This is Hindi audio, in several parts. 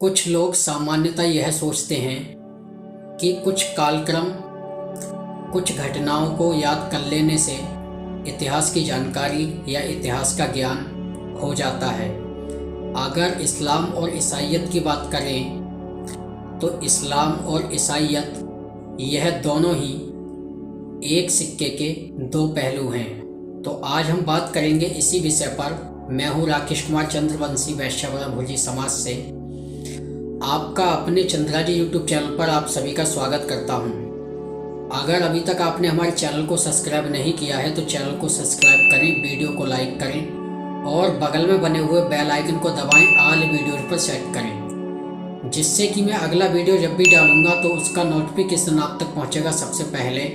कुछ लोग सामान्यतः यह सोचते हैं कि कुछ कालक्रम, कुछ घटनाओं को याद कर लेने से इतिहास की जानकारी या इतिहास का ज्ञान हो जाता है। अगर इस्लाम और ईसाईयत की बात करें तो इस्लाम और ईसाईयत यह दोनों ही एक सिक्के के दो पहलू हैं। तो आज हम बात करेंगे इसी विषय पर। मैं हूँ राकेश कुमार चंद्रवंशी, वैश्यवरा भोजी समाज से। आपका अपने चंद्रा जी यूट्यूब चैनल पर आप सभी का स्वागत करता हूँ। अगर अभी तक आपने हमारे चैनल को सब्सक्राइब नहीं किया है तो चैनल को सब्सक्राइब करें, वीडियो को लाइक करें और बगल में बने हुए बेल आइकन को दबाएं, ऑल वीडियो पर सेट करें, जिससे कि मैं अगला वीडियो जब भी डालूंगा तो उसका नोटिफिकेशन आप तक पहुंचेगा सबसे पहले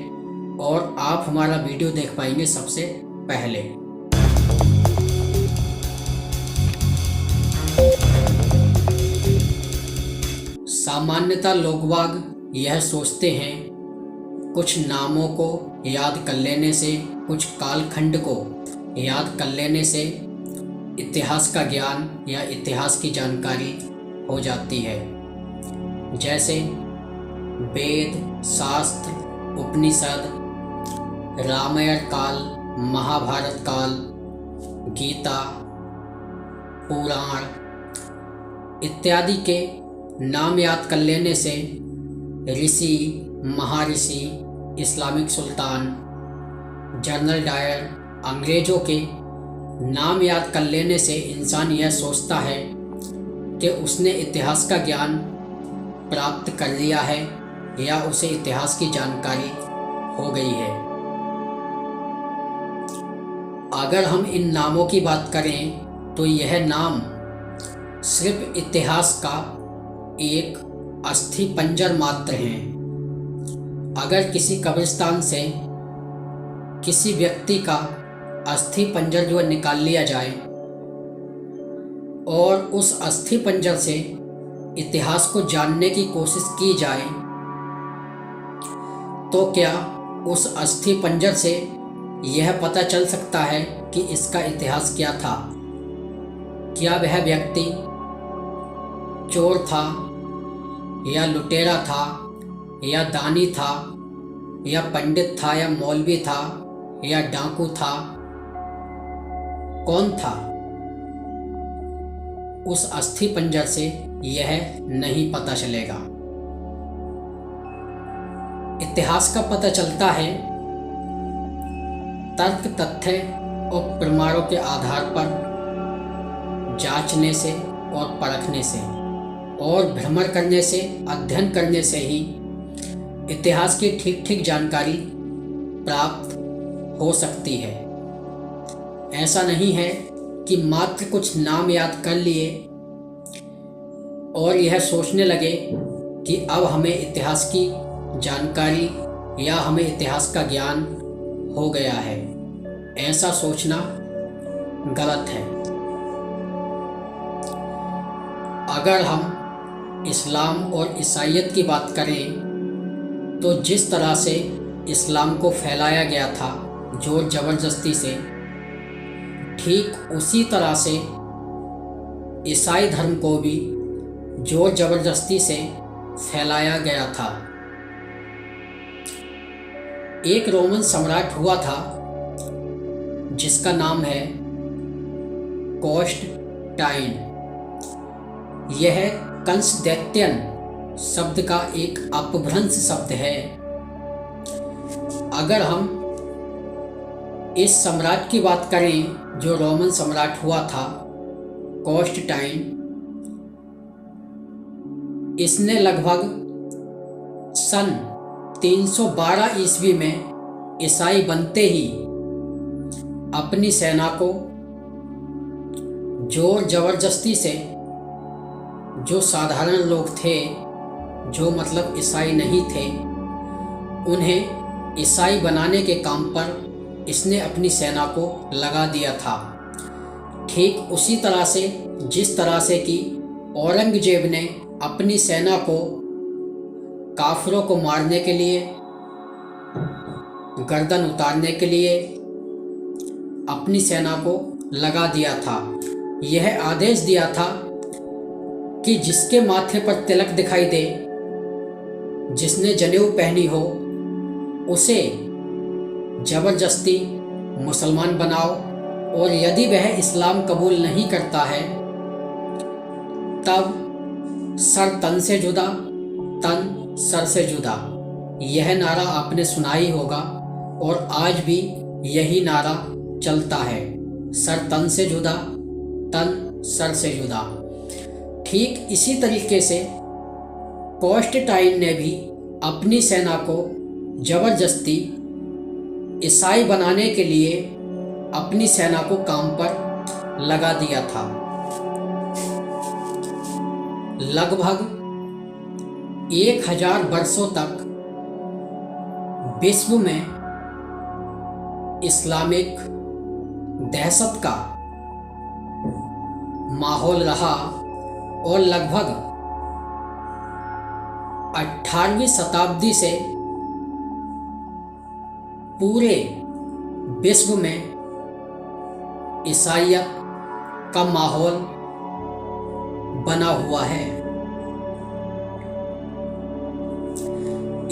और आप हमारा वीडियो देख पाएंगे सबसे पहले। सामान्यतः लोगबाग यह सोचते हैं कुछ नामों को याद कर लेने से, कुछ कालखंड को याद कर लेने से इतिहास का ज्ञान या इतिहास की जानकारी हो जाती है। जैसे वेद, शास्त्र, उपनिषद, रामायण काल, महाभारत काल, गीता, पुराण इत्यादि के नाम याद कर लेने से ऋषि, महर्षि, इस्लामिक सुल्तान, जनरल डायर, अंग्रेज़ों के नाम याद कर लेने से इंसान यह सोचता है कि उसने इतिहास का ज्ञान प्राप्त कर लिया है या उसे इतिहास की जानकारी हो गई है। अगर हम इन नामों की बात करें तो यह नाम सिर्फ इतिहास का एक अस्थि पंजर मात्र हैं। अगर किसी कब्रिस्तान से किसी व्यक्ति का अस्थि पंजर जो निकाल लिया जाए और उस अस्थि पंजर से इतिहास को जानने की कोशिश की जाए तो क्या उस अस्थि पंजर से यह पता चल सकता है कि इसका इतिहास क्या था? क्या वह व्यक्ति चोर था या लुटेरा था या दानी था या पंडित था या मौलवी था या डाकू था? कौन था? उस अस्थि पंजर से यह नहीं पता चलेगा। इतिहास का पता चलता है तर्क, तथ्य और प्रमाणों के आधार पर जांचने से और परखने से और भ्रमण करने से, अध्ययन करने से ही इतिहास की ठीक ठीक जानकारी प्राप्त हो सकती है। ऐसा नहीं है कि मात्र कुछ नाम याद कर लिए और यह सोचने लगे कि अब हमें इतिहास की जानकारी या हमें इतिहास का ज्ञान हो गया है। ऐसा सोचना गलत है। अगर हम इस्लाम और ईसाईयत की बात करें तो जिस तरह से इस्लाम को फैलाया गया था जोर ज़बरदस्ती से, ठीक उसी तरह से ईसाई धर्म को भी जोर ज़बरदस्ती से फैलाया गया था। एक रोमन सम्राट हुआ था जिसका नाम है कॉन्स्टेंटाइन। यह कंस दैत्यन शब्द का एक अपभ्रंश शब्द है। अगर हम इस सम्राट की बात करें जो रोमन सम्राट हुआ था कॉन्स्टेंटाइन, इसने लगभग सन 312 ईस्वी में ईसाई बनते ही अपनी सेना को जोर जबरदस्ती से, जो साधारण लोग थे, जो मतलब ईसाई नहीं थे, उन्हें ईसाई बनाने के काम पर इसने अपनी सेना को लगा दिया था। ठीक उसी तरह से जिस तरह से कि औरंगजेब ने अपनी सेना को काफिरों को मारने के लिए, गर्दन उतारने के लिए अपनी सेना को लगा दिया था। यह आदेश दिया था कि जिसके माथे पर तिलक दिखाई दे, जिसने जनेऊ पहनी हो, उसे जबरदस्ती मुसलमान बनाओ, और यदि वह इस्लाम कबूल नहीं करता है तब सर तन से जुदा, तन सर से जुदा। यह नारा आपने सुना ही होगा और आज भी यही नारा चलता है, सर तन से जुदा, तन सर से जुदा। ठीक इसी तरीके से कॉन्स्टेंटाइन ने भी अपनी सेना को जबरदस्ती ईसाई बनाने के लिए अपनी सेना को काम पर लगा दिया था। लगभग 1000 वर्षों तक विश्व में इस्लामिक दहशत का माहौल रहा और लगभग 18वीं शताब्दी से पूरे विश्व में ईसाईयत का माहौल बना हुआ है।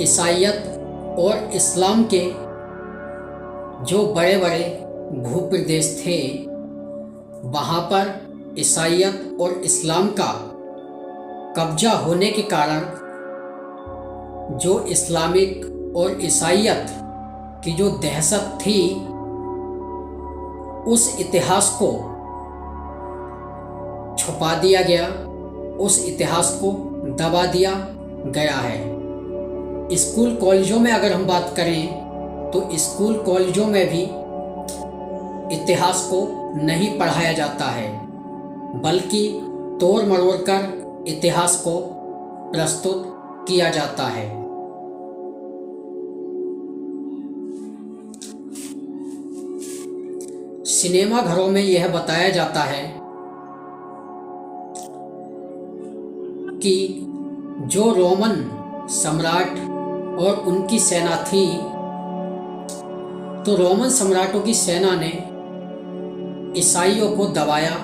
ईसाईयत और इस्लाम के जो बड़े बड़े भूप्रदेश थे, वहाँ पर ईसाईयत और इस्लाम का कब्जा होने के कारण जो इस्लामिक और ईसाईयत की जो दहशत थी, उस इतिहास को छुपा दिया गया, उस इतिहास को दबा दिया गया है। स्कूल कॉलेजों में अगर हम बात करें तो स्कूल कॉलेजों में भी इतिहास को नहीं पढ़ाया जाता है, बल्कि तोड़ मरोड़ कर इतिहास को प्रस्तुत किया जाता है। सिनेमा घरों में यह बताया जाता है कि जो रोमन सम्राट और उनकी सेना थी, तो रोमन सम्राटों की सेना ने ईसाइयों को दबाया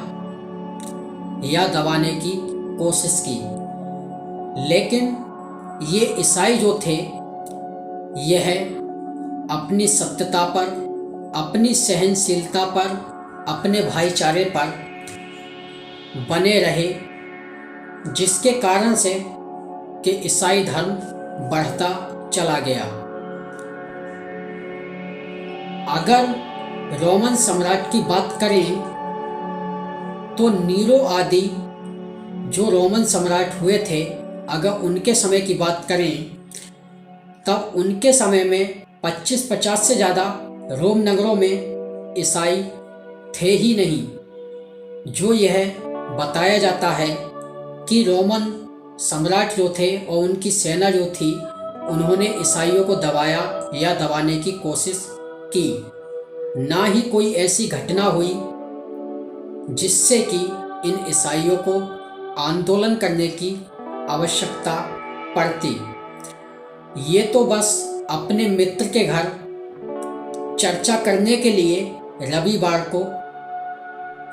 या दबाने की कोशिश की, लेकिन ये ईसाई जो थे यह अपनी सत्यता पर, अपनी सहनशीलता पर, अपने भाईचारे पर बने रहे, जिसके कारण से कि ईसाई धर्म बढ़ता चला गया। अगर रोमन सम्राट की बात करें तो नीरो आदि जो रोमन सम्राट हुए थे, अगर उनके समय की बात करें तब उनके समय में 25-50 से ज़्यादा रोम नगरों में ईसाई थे ही नहीं। जो यह बताया जाता है कि रोमन सम्राट जो थे और उनकी सेना जो थी, उन्होंने ईसाइयों को दबाया या दबाने की कोशिश की। ना ही कोई ऐसी घटना हुई जिससे कि इन ईसाइयों को आंदोलन करने की आवश्यकता पड़ती। ये तो बस अपने मित्र के घर चर्चा करने के लिए रविवार को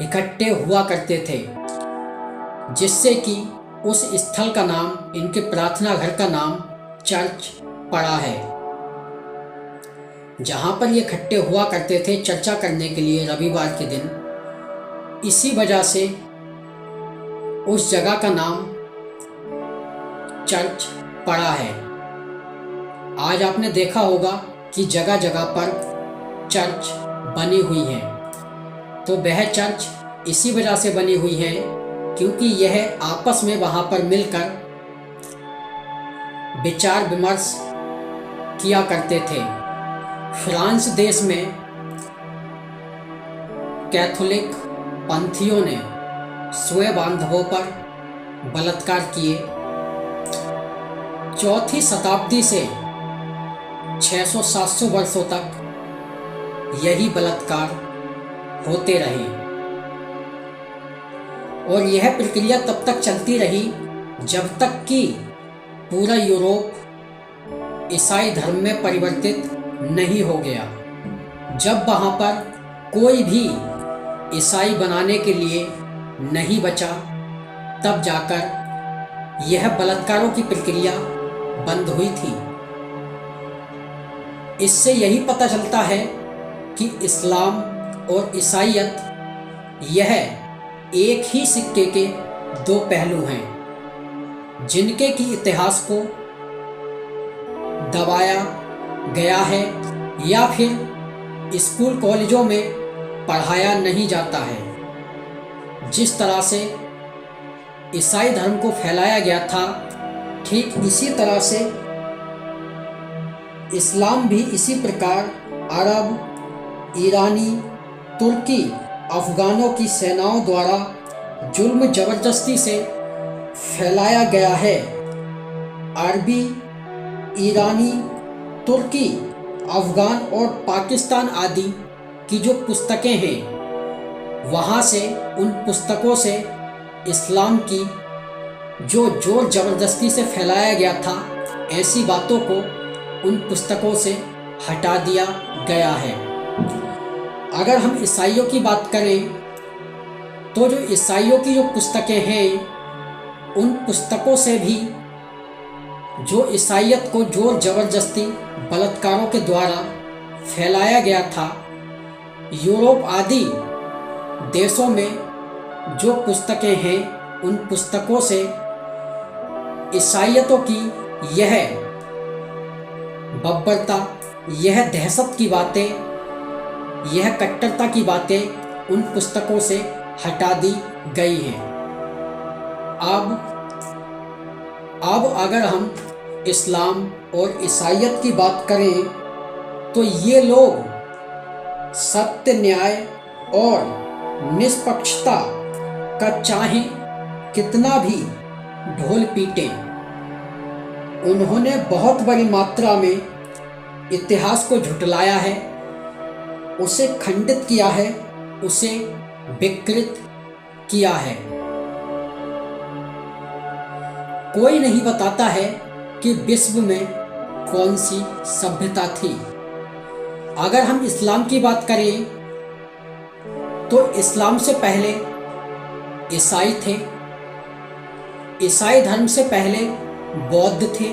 इकट्ठे हुआ करते थे, जिससे कि उस स्थल का नाम, इनके प्रार्थना घर का नाम चर्च पड़ा है। जहाँ पर ये इकट्ठे हुआ करते थे चर्चा करने के लिए रविवार के दिन, इसी वजह से उस जगह का नाम चर्च पड़ा है। आज आपने देखा होगा कि जगह जगह पर चर्च बनी हुई है, तो वह चर्च इसी वजह से बनी हुई है क्योंकि यह आपस में वहाँ पर मिलकर विचार विमर्श किया करते थे। फ्रांस देश में कैथोलिक पंथियों ने स्वयं बांधवों पर बलात्कार किए। 4वीं शताब्दी से 600-700 वर्षों तक यही बलात्कार होते रहे और यह प्रक्रिया तब तक चलती रही जब तक कि पूरा यूरोप ईसाई धर्म में परिवर्तित नहीं हो गया। जब वहाँ पर कोई भी ईसाई बनाने के लिए नहीं बचा, तब जाकर यह बलात्कारों की प्रक्रिया बंद हुई थी। इससे यही पता चलता है कि इस्लाम और ईसाईयत यह एक ही सिक्के के दो पहलू हैं, जिनके की इतिहास को दबाया गया है या फिर स्कूल कॉलेजों में पढ़ाया नहीं जाता है। जिस तरह से ईसाई धर्म को फैलाया गया था, ठीक इसी तरह से इस्लाम भी इसी प्रकार अरब, ईरानी, तुर्की, अफगानों की सेनाओं द्वारा जुल्म जबरदस्ती से फैलाया गया है। अरबी, ईरानी, तुर्की, अफगान और पाकिस्तान आदि की जो पुस्तकें हैं, वहाँ से उन पुस्तकों से इस्लाम की जो जोर ज़बरदस्ती से फैलाया गया था, ऐसी बातों को उन पुस्तकों से हटा दिया गया है। अगर हम ईसाइयों की बात करें तो जो ईसाइयों की जो पुस्तकें हैं, उन पुस्तकों से भी जो ईसाईयत को जोर ज़बरदस्ती बलात्कारों के द्वारा फैलाया गया था, यूरोप आदि देशों में जो पुस्तकें हैं, उन पुस्तकों से ईसाईयतों की यह बब्बरता, यह दहशत की बातें, यह कट्टरता की बातें उन पुस्तकों से हटा दी गई हैं। अब अगर हम इस्लाम और ईसाईयत की बात करें तो ये लोग सत्य, न्याय और निष्पक्षता का चाहे कितना भी ढोल पीटे, उन्होंने बहुत बड़ी मात्रा में इतिहास को झुटलाया है, उसे खंडित किया है, उसे विकृत किया है। कोई नहीं बताता है कि विश्व में कौन सी सभ्यता थी। अगर हम इस्लाम की बात करें तो इस्लाम से पहले ईसाई थे, ईसाई धर्म से पहले बौद्ध थे,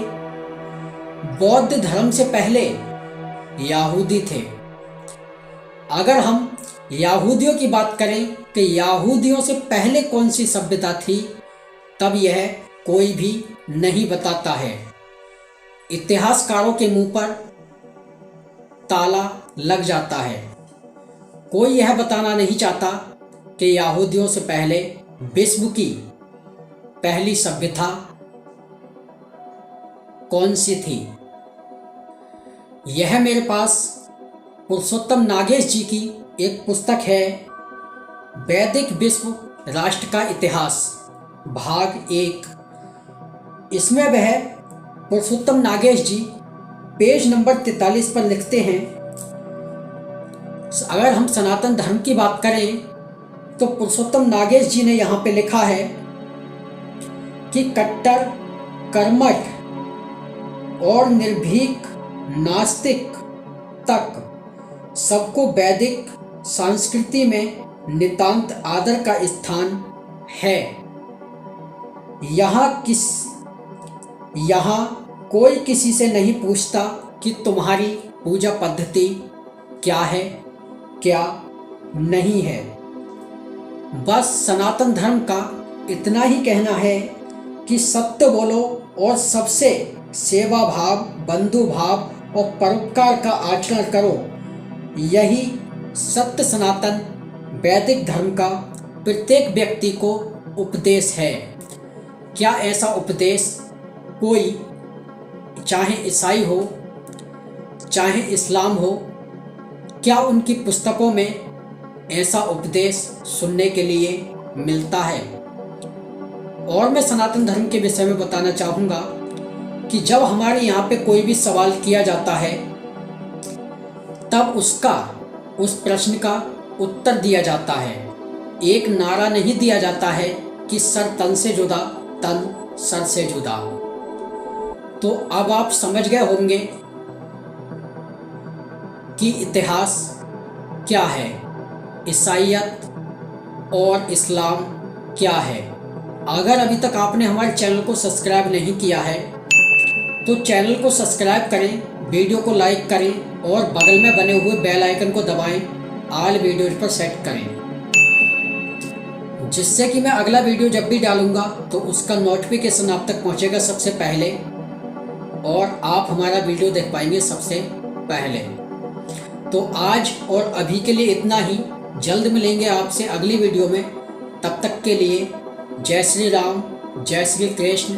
बौद्ध धर्म से पहले यहूदी थे। अगर हम यहूदियों की बात करें कि यहूदियों से पहले कौन सी सभ्यता थी, तब यह कोई भी नहीं बताता है। इतिहासकारों के मुंह पर ताला लग जाता है। कोई यह बताना नहीं चाहता कि यहूदियों से पहले विश्व की पहली सभ्यता कौन सी थी। यह मेरे पास पुरुषोत्तम नागेश जी की एक पुस्तक है, वैदिक विश्व राष्ट्र का इतिहास, भाग 1। इसमें वह पुरुषोत्तम नागेश जी पेज नंबर 43 पर लिखते हैं, अगर हम सनातन धर्म की बात करें तो पुरुषोत्तम नागेश जी ने यहाँ पे लिखा है कि कट्टर, कर्मठ और निर्भीक नास्तिक तक सबको वैदिक संस्कृति में नितांत आदर का स्थान है। यहाँ कोई किसी से नहीं पूछता कि तुम्हारी पूजा पद्धति क्या है, क्या नहीं है। बस सनातन धर्म का इतना ही कहना है कि सत्य बोलो और सबसे सेवा भाव, बंधु भाव और परोपकार का आचरण करो। यही सत्य सनातन वैदिक धर्म का प्रत्येक व्यक्ति को उपदेश है। क्या ऐसा उपदेश कोई, चाहे ईसाई हो चाहे इस्लाम हो, क्या उनकी पुस्तकों में ऐसा उपदेश सुनने के लिए मिलता है? और मैं सनातन धर्म के विषय में बताना चाहूँगा कि जब हमारे यहाँ पे कोई भी सवाल किया जाता है, तब उस प्रश्न का उत्तर दिया जाता है। एक नारा नहीं दिया जाता है कि सर तन से जुदा, तन सर से जुदा। तो अब आप समझ गए होंगे कि इतिहास क्या है, ईसाईयत और इस्लाम क्या है। अगर अभी तक आपने हमारे चैनल को सब्सक्राइब नहीं किया है तो चैनल को सब्सक्राइब करें, वीडियो को लाइक करें और बगल में बने हुए बेल आइकन को दबाएं, ऑल वीडियोज पर सेट करें, जिससे कि मैं अगला वीडियो जब भी डालूंगा तो उसका नोटिफिकेशन आप तक पहुंचेगा सबसे पहले और आप हमारा वीडियो देख पाएंगे सबसे पहले। तो आज और अभी के लिए इतना ही। जल्द मिलेंगे आपसे अगली वीडियो में। तब तक के लिए जय श्री राम, जय श्री कृष्ण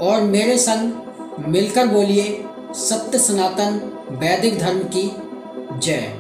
और मेरे संग मिलकर बोलिए सत्य सनातन वैदिक धर्म की जय।